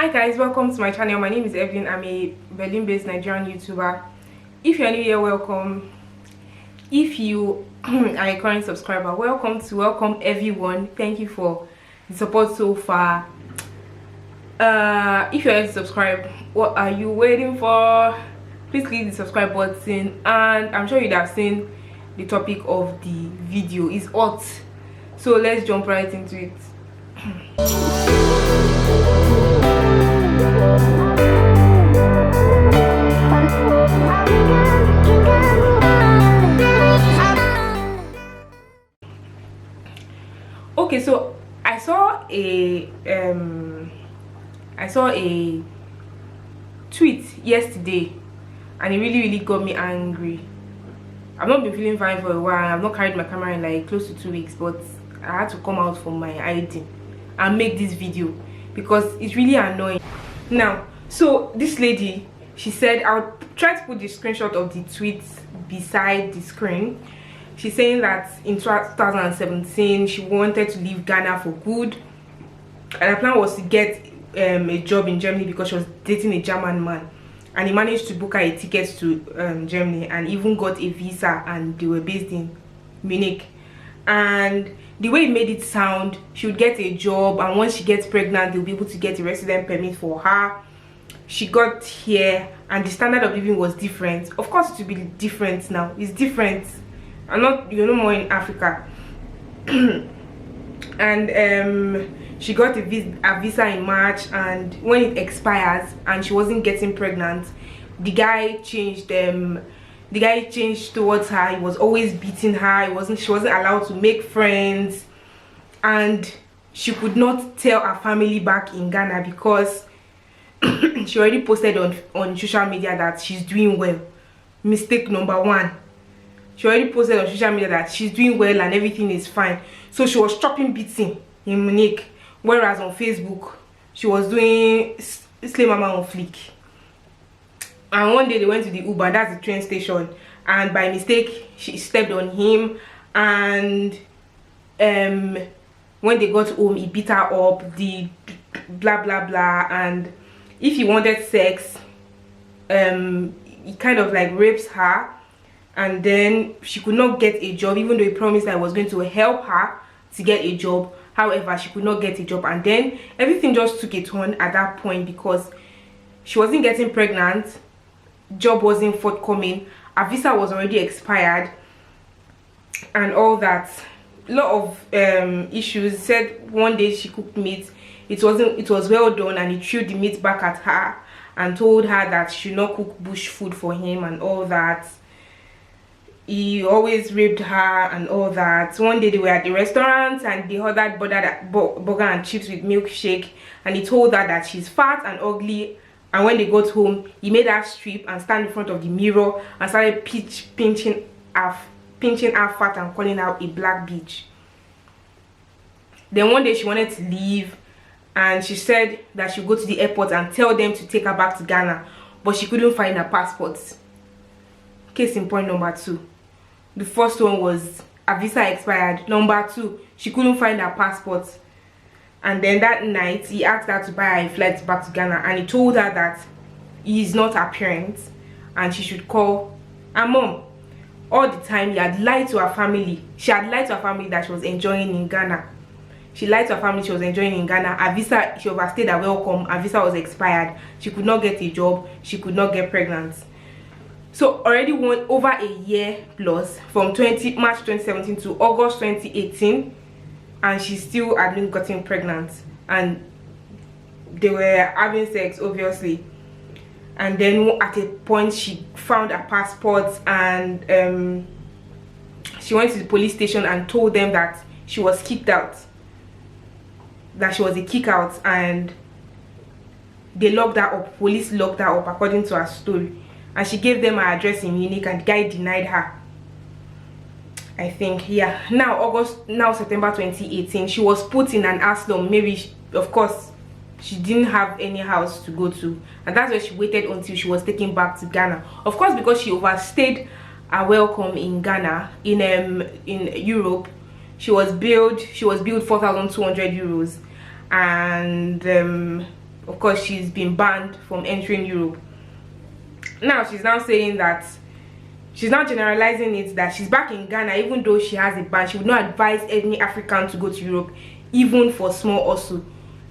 Hi guys, welcome to my channel. My name is Evelyn. I'm a Berlin-based Nigerian YouTuber. If you're new here, welcome. If you are a current subscriber, welcome everyone. Thank you for the support so far. If you're ready to subscribe, what are you waiting for? Please click the subscribe button, and I'm sure you'd have seen the topic of the video is hot, so let's jump right into it. Okay, so I saw a tweet yesterday, and it really got me angry. I've not been feeling fine for a while. I've not carried my camera in like close to 2 weeks, but I had to come out from my ID and make this video because it's really annoying. Now, so this lady, she said, I'll try to put the screenshot of the tweet beside the screen. She's saying that in 2017 she wanted to leave Ghana for good, and her plan was to get a job in Germany because she was dating a German man, and he managed to book her a ticket to Germany and even got a visa, and they were based in Munich. And the way it made it sound, she would get a job, and once she gets pregnant they'll be able to get a resident permit for her. She got here and the standard of living was different. Of course it will be different now. It's different. I'm not, you're no more in Africa. And she got a visa in March, and when it expires and she wasn't getting pregnant, the guy changed towards her. He was always beating her. She wasn't allowed to make friends, and she could not tell her family back in Ghana because she already posted on social media that she's doing well. Mistake number one. She already posted on social media that she's doing well and everything is fine. So she was chopping beating in Munich, whereas on Facebook she was doing Slay Mama on fleek. And one day they went to the Uber, that's the train station, and by mistake she stepped on him, and when they got home he beat her up, the blah blah blah, and if he wanted sex, he kind of like rapes her. And then she could not get a job, even though he promised that he was going to help her to get a job. However, she could not get a job, and then everything just took a turn at that point because she wasn't getting pregnant, job wasn't forthcoming, her visa was already expired, and all that. A lot of issues. Said one day she cooked meat, it was well done, and he threw the meat back at her and told her that she should not cook bush food for him and all that. He always raped her and all that. One day they were at the restaurant and they ordered burger and chips with milkshake, and he told her that she's fat and ugly. And when they got home, he made her strip and stand in front of the mirror and started pinching her fat and calling her a black bitch. Then one day she wanted to leave, and she said that she would go to the airport and tell them to take her back to Ghana, but she couldn't find her passport. Case in point number 2. The first one was her visa expired. Number 2, she couldn't find her passport. And then that night he asked her to buy her a flight back to Ghana, and he told her that he is not her parent and she should call her mom. All the time he had lied to her family. She had lied to her family that she was enjoying in Ghana. She lied to her family she was enjoying in Ghana. Her visa, she overstayed her welcome. Her visa was expired. She could not get a job. She could not get pregnant. So already went over a year plus, from March 2017 to August 2018, and she still hadn't gotten pregnant, and they were having sex obviously. And then at a point she found her passport, and she went to the police station and told them that she was kicked out, that she was a kick out, and they locked her up. Police locked her up according to her story. And she gave them her address in Munich, and the guy denied her, I think. Yeah. Now September 2018, she was put in an asylum. Maybe of course she didn't have any house to go to, and that's why she waited until she was taken back to Ghana. Of course, because she overstayed her welcome in Ghana, in Europe. She was billed 4,200 euros, and of course she's been banned from entering Europe. Now she's now saying that she's not generalizing it, that she's back in Ghana. Even though she has a ban, she would not advise any African to go to Europe, even for small hustle.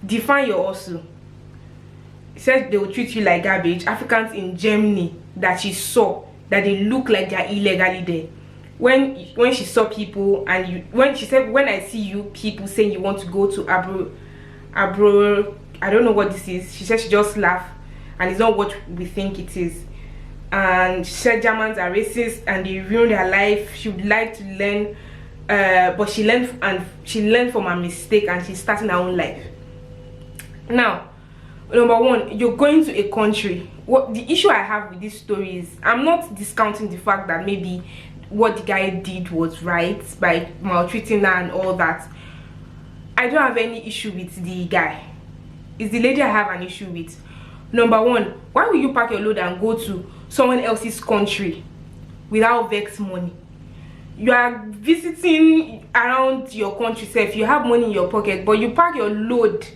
Define your hustle. It says they will treat you like garbage. Africans in Germany that she saw, that they look like they're illegally there. When she saw people, and when she said, when I see you people saying you want to go to abroad, I don't know what this is. She said she just laughed, and it's not what we think it is. And she said Germans are racist and they ruin their life. She would like to learn, but she learned from her mistake, and she's starting her own life. Now, number one, you're going to a country. What the issue I have with this story is, I'm not discounting the fact that maybe what the guy did was right by maltreating her and all that. I don't have any issue with the guy. It's the lady I have an issue with. Number one, why will you pack your load and go to someone else's country without vex money? You are visiting around your country self, you have money in your pocket, but you pack your load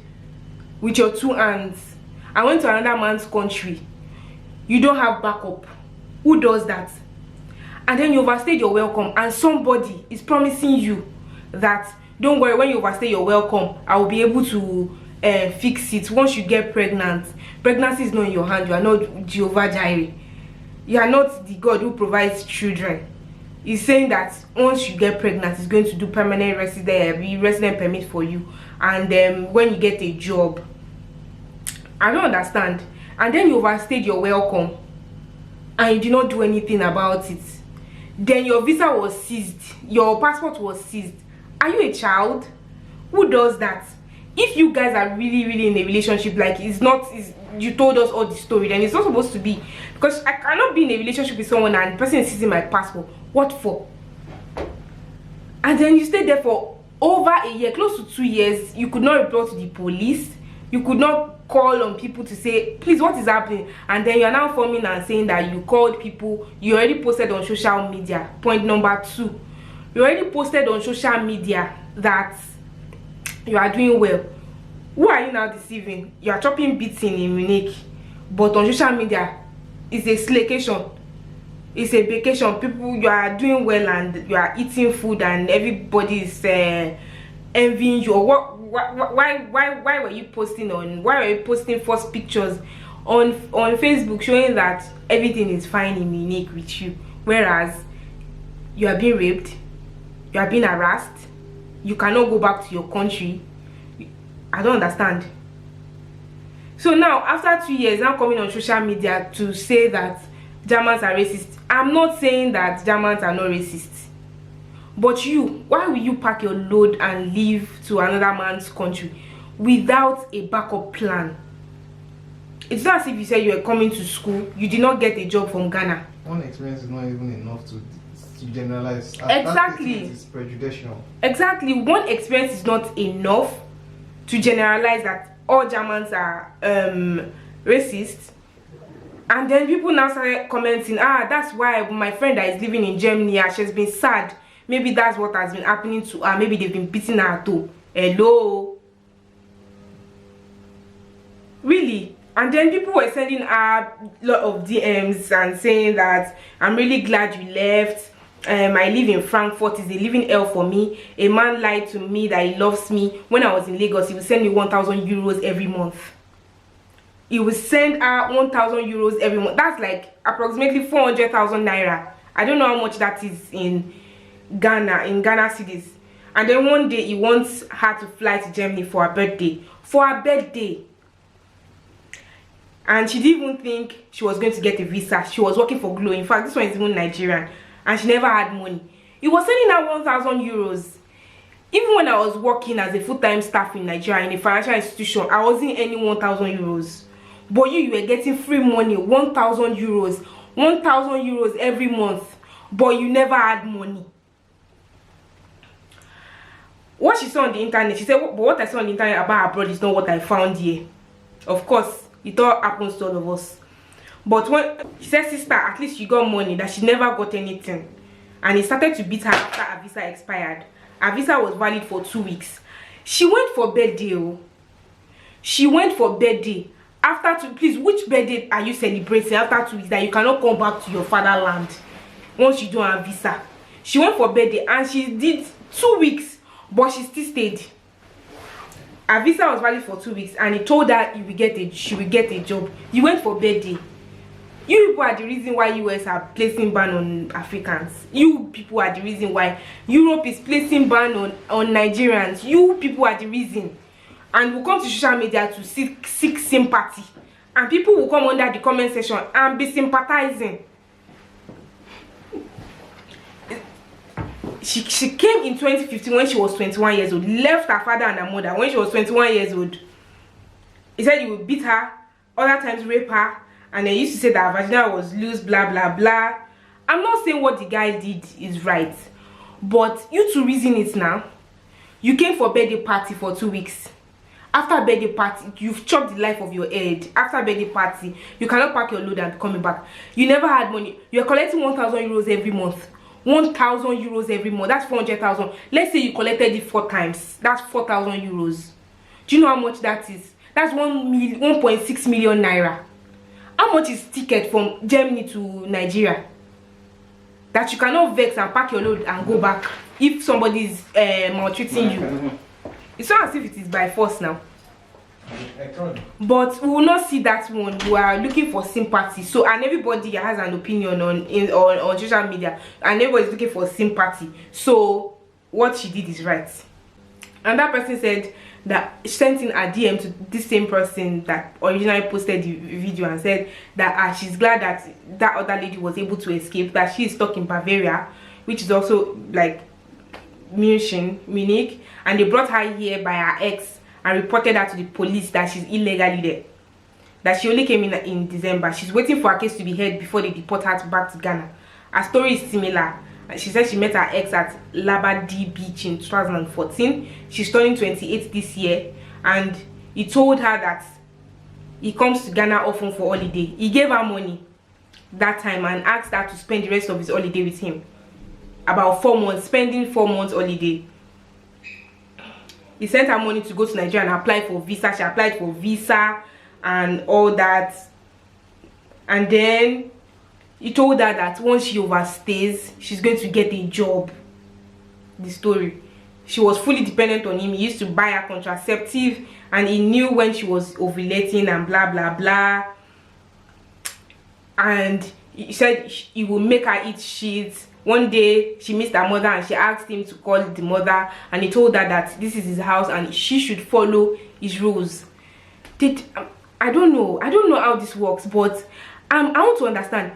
with your two hands and went to another man's country. You don't have backup. Who does that? And then you overstayed your welcome, and somebody is promising you that, don't worry, when you overstay your welcome, I will be able to fix it once you get pregnant. Pregnancy is not in your hand. You are not Jehovah Jireh. You are not the God who provides children. He's saying that once you get pregnant, he's going to do permanent resident permit for you, and when you get a job. I don't understand. And then you overstayed your welcome and you did not do anything about it. Then your visa was seized, your passport was seized. Are you a child? Who does that? If you guys are really in a relationship, like you told us all the story, then it's not supposed to be. Because I cannot be in a relationship with someone and the person is seizing my passport. What for? And then you stayed there for over a year, close to 2 years. You could not report to the police. You could not call on people to say, please, what is happening? And then you are now forming and saying that you called people. You already posted on social media. Point number 2, you already posted on social media that you are doing well. Who are you now deceiving? You are chopping beats in Munich, but on social media it's a staycation, it's a vacation. People, you are doing well and you are eating food and everybody is envying you. Or what? Why were you posting first pictures on Facebook showing that everything is fine in Munich with you, whereas you are being raped, you are being harassed, you cannot go back to your country? I don't understand. So now, after 2 years, now coming on social media to say that Germans are racist. I'm not saying that Germans are not racist. But why will you pack your load and leave to another man's country without a backup plan? It's not as if you said you were coming to school, you did not get a job from Ghana. One experience is not even enough to generalize. Exactly. It's prejudicial. Exactly. One experience is not enough to generalize that all Germans are racist. And then people now started commenting, that's why my friend that is living in Germany, she's been sad. Maybe that's what has been happening to her. Maybe they've been beating her too. Hello? Really? And then people were sending her a lot of DMs and saying that, I'm really glad you left. I live in Frankfurt. It's a living hell for me. A man lied to me that he loves me. When I was in Lagos, he would send me 1,000 euros every month. He would send her 1,000 euros every month. That's like approximately 400,000 naira. I don't know how much that is in Ghana cities. And then one day he wants her to fly to Germany for her birthday. And she didn't even think she was going to get a visa. She was working for Glow. In fact, this one is even Nigerian. And she never had money. He was sending her 1,000 euros. Even when I was working as a full-time staff in Nigeria in a financial institution, I wasn't earning 1,000 euros. But you were getting free money, 1,000 euros. 1,000 euros every month. But you never had money. What she saw on the internet, she said, but what I saw on the internet about abroad is not what I found here. Of course, it all happens to all of us. But when she said, sister, at least you got money, that she never got anything. And he started to beat her after her visa expired. Her visa was valid for 2 weeks. She went for birthday. She went for birthday. After 2, please, which birthday are you celebrating after 2 weeks that you cannot come back to your fatherland once you don't have visa? She went for birthday and she did 2 weeks, but she still stayed. Her visa was valid for 2 weeks, and he told her she will get a job. You went for birthday. You people are the reason why US are placing ban on Africans. You people are the reason why Europe is placing ban on Nigerians. You people are the reason. And we'll come to social media to seek sympathy. And people will come under the comment section and be sympathizing. She came in 2015 when she was 21 years old. Left her father and her mother when she was 21 years old. He said he would beat her, other times rape her, and then he used to say that her vagina was loose, blah blah blah. I'm not saying what the guy did is right, but you to reason it now. You came for birthday party for 2 weeks. After birthday party, you've chopped the life of your head. After birthday party, you cannot pack your load and be coming back. You never had money. You're collecting 1,000 euros every month. 1,000 euros every month. That's 400,000. Let's say you collected it 4 times. That's 4,000 euros. Do you know how much that is? That's 1.6 million naira. How much is ticket from Germany to Nigeria? That you cannot vex and pack your load and go back if somebody is maltreating you. It's not as if it is by force now. But we will not see that one. We are looking for sympathy. So, and everybody has an opinion on social media, and everybody is looking for sympathy. So what she did is right. And that person said that she sent in a DM to this same person that originally posted the video and said that she's glad that that other lady was able to escape, that she is stuck in Bavaria, which is also like Munich, and they brought her here by her ex and reported her to the police that she's illegally there, that she only came in December. She's waiting for her case to be heard before they deport her back to Ghana. Her story is similar. She said she met her ex at Labadi Beach in 2014. She's turning 28 this year, and he told her that he comes to Ghana often for holiday. He gave her money that time and asked her to spend the rest of his holiday with him. About 4 months, spending 4 months holiday. He sent her money to go to Nigeria and apply for visa. She applied for visa and all that. And then he told her that once she overstays, she's going to get a job. The story. She was fully dependent on him. He used to buy her contraceptive, and he knew when she was ovulating and blah blah blah. And he said he will make her eat shit. One day she missed her mother and she asked him to call the mother, and he told her that this is his house and she should follow his rules. I don't know how this works, but I want to understand.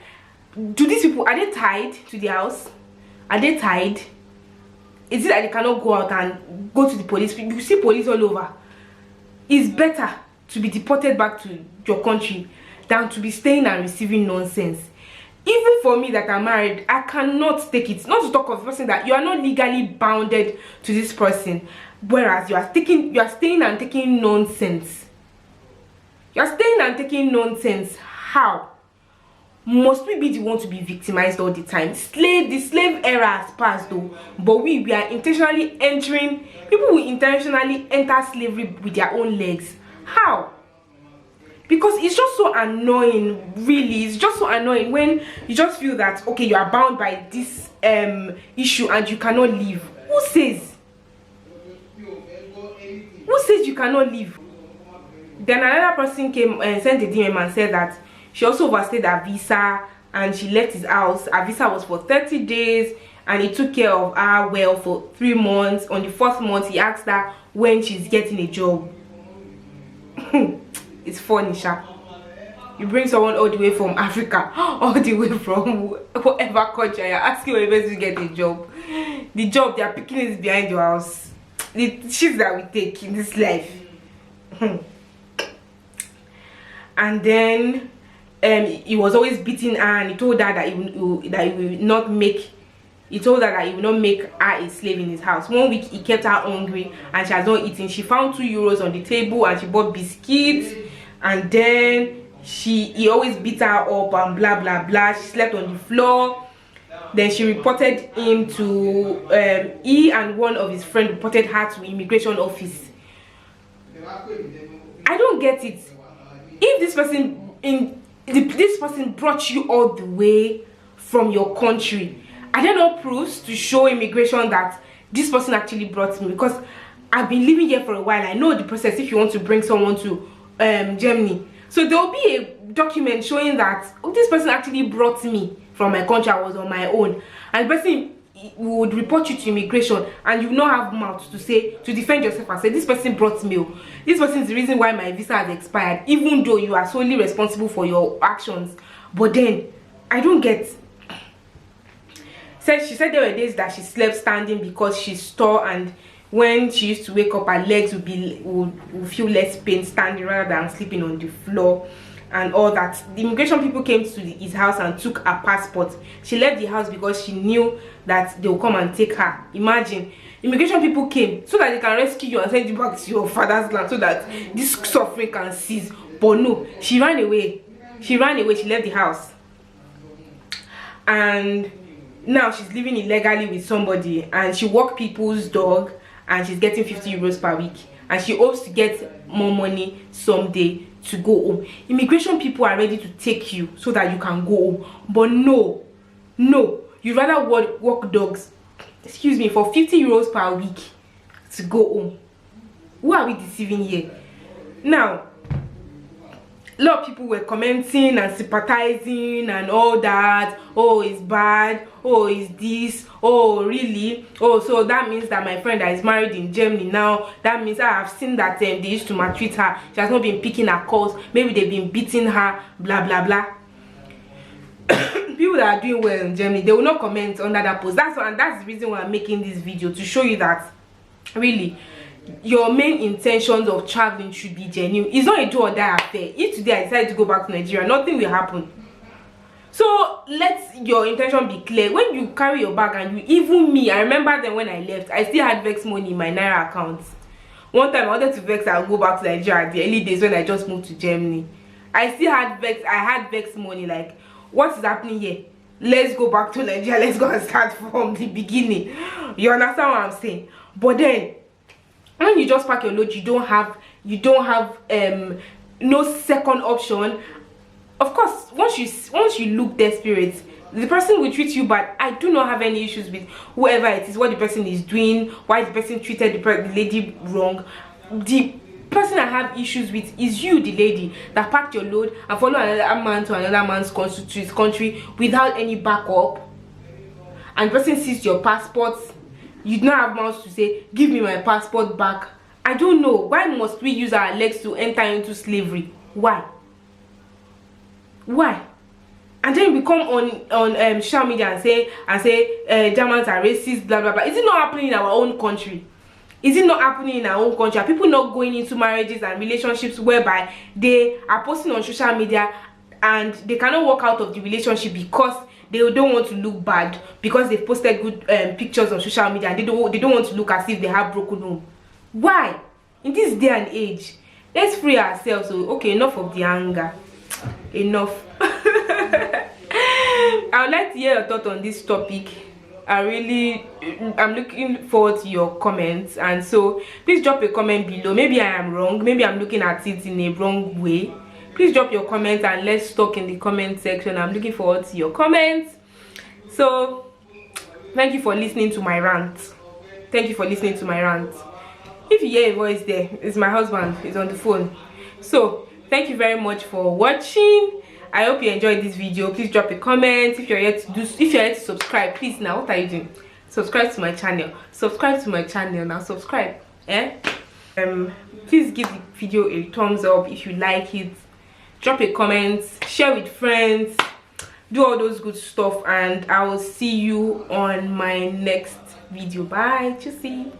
Do these people, are they tied to the house? Are they tied? Is it that they cannot go out and go to the police? You see police all over. It's better to be deported back to your country than to be staying and receiving nonsense. Even for me that I'm married, I cannot take it. Not to talk of the person that you are not legally bounded to this person, whereas you are staying and taking nonsense. You are staying and taking nonsense. How? Must we be the one to be victimized all the time? The slave era has passed though, but we are intentionally entering. People will intentionally enter slavery with their own legs. How? Because it's just so annoying, really. It's just so annoying when you just feel that, okay, you are bound by this issue and you cannot leave. Who says? Who says you cannot leave? Then another person came and sent a DM and said that she also overstayed her visa and she left his house. Her visa was for 30 days and he took care of her well for 3 months. On the 4th month, he asked her when she's getting a job. It's funny, Sha. You bring someone all the way from Africa, all the way from whatever country, you're asking whether to get a job. The job they are picking is behind your house. The shit that we take in this life. And then he was always beating her, and he told her that he will not make her a slave in his house. 1 week he kept her hungry and she has not eaten. She found 2 euros on the table and she bought biscuits, and then he always beat her up and blah blah blah. She slept on the floor. Then she reported him to he and one of his friends reported her to immigration office. I don't get it. If this person brought you all the way from your country, are there no proofs to show immigration that this person actually brought me? Because I've been living here for a while. I know the process if you want to bring someone to Germany. So there will be a document showing that this person actually brought me from my country. I was on my own, and the person would report you to immigration, and you will not have mouth to say, to defend yourself and say, this person brought me. This person is the reason why my visa has expired, even though you are solely responsible for your actions. But then I don't get. She said there were days that she slept standing because she's tall, and when she used to wake up, her legs would feel less pain standing rather than sleeping on the floor and all that. The immigration people came to his house and took her passport. She left the house because she knew that they will come and take her. Imagine, immigration people came so that they can rescue you and send you back to your father's land so that this suffering can cease. But no, she ran away. She left the house, and now she's living illegally with somebody, and she walks people's dog, and she's getting 50 euros per week, and she hopes to get more money someday to go home. Immigration people are ready to take you so that you can go home, but no, you rather walk dogs, excuse me, for 50 euros per week to go home. Who are we deceiving here? Now, a lot of people were commenting and sympathizing and all that. Oh, it's bad. Oh, it's this. Oh, really? Oh, so that means that my friend that is married in Germany now, that means I have seen that they used to maltreat her. She has not been picking her calls. Maybe they've been beating her, blah blah blah. People that are doing well in Germany, they will not comment under that post. That's the reason why I'm making this video, to show you that really your main intentions of traveling should be genuine. It's not a do or die affair. If today I decide to go back to Nigeria, nothing will happen. So let your intention be clear. When you carry your bag, and even me, I remember then when I left, I still had Vex money in my Naira account. One time I wanted to Vex and go back to Nigeria, the early days when I just moved to Germany. I still had Vex. I had Vex money. Like, what is happening here? Let's go back to Nigeria. Let's go and start from the beginning. You understand what I'm saying? But then, when you just pack your load, you don't have no second option. Of course, once you look desperate, the person will treat you bad. I do not have any issues with whoever it is, what the person is doing, why the person treated the lady wrong. The person I have issues with is you, the lady that packed your load and follow another man to another man's country, to his country, without any backup, and the person sees your passport. You do not have mouths to say, give me my passport back. I don't know. Why must we use our legs to enter into slavery? Why? And then we come on social media and say Germans are racist, blah blah blah. Is it not happening in our own country? Is it not happening in our own country? Are people not going into marriages and relationships whereby they are posting on social media and they cannot walk out of the relationship because they don't want to look bad, because they've posted good pictures on social media, and they don't want to look as if they have broken home? Why? In this day and age, let's free ourselves. So, okay, enough of the anger. Enough. I would like to hear your thoughts on this topic. I'm looking forward to your comments, and so please drop a comment below. Maybe I am wrong, maybe I'm looking at it in a wrong way. Please drop your comments and let's talk in the comment section. I'm looking forward to your comments. So thank you for listening to my rant. If you hear a voice there, it's my husband. He's on the phone. So thank you very much for watching. I hope you enjoyed this video. Please drop a comment. If you're yet to subscribe, please, now what are you doing? Subscribe to my channel. Now subscribe. Please give the video a thumbs up if you like it. Drop a comment, share with friends, do all those good stuff, and I will see you on my next video. Bye. Juicy.